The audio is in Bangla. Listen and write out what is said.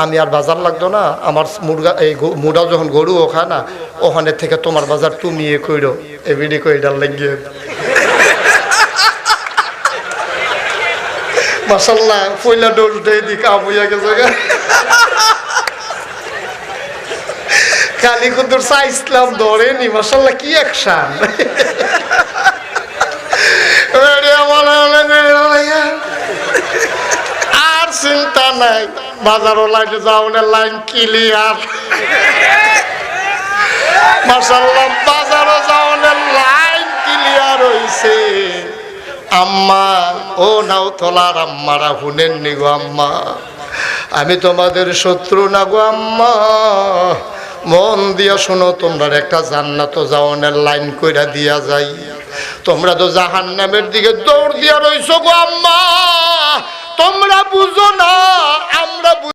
আমি আর বাজার লাগতো না, আমার মুরগা এই মুড়া যখন গরু ও খায় না, ওখানে থেকে তোমার বাজার তুমি এ কইরো এবিডি কইডার লাগিয়ে। মাশাআল্লাহ পয়লা ডোজ দেই দি কাম হইয়া গেছে। কালী কুতুর চাইছিলাম ধরেনি, মাশাআল্লাহ কি অ্যাকশন। আর চিন্তা নাই, বাজারও লাইনে যাওয়ার লাইন ক্লিয়ার। মাশাআল্লাহ বাজারও যাওয়ার লাইন ক্লিয়ার হইছে। আম্মা ও নাওতলার আম্মারা শুনেন নি গো আম্মা, আমি তোমাদের শত্রু না গো আম্মা, মন দিয়া শোনো, তোমরা একটা জান্নাত যাওয়ানের লাইন কইরা দিয়া যাই, তোমরা তো জাহান্নামের দিকে দৌড় দিয়া রইছো গো আম্মা, তোমরা বুঝো না আমরা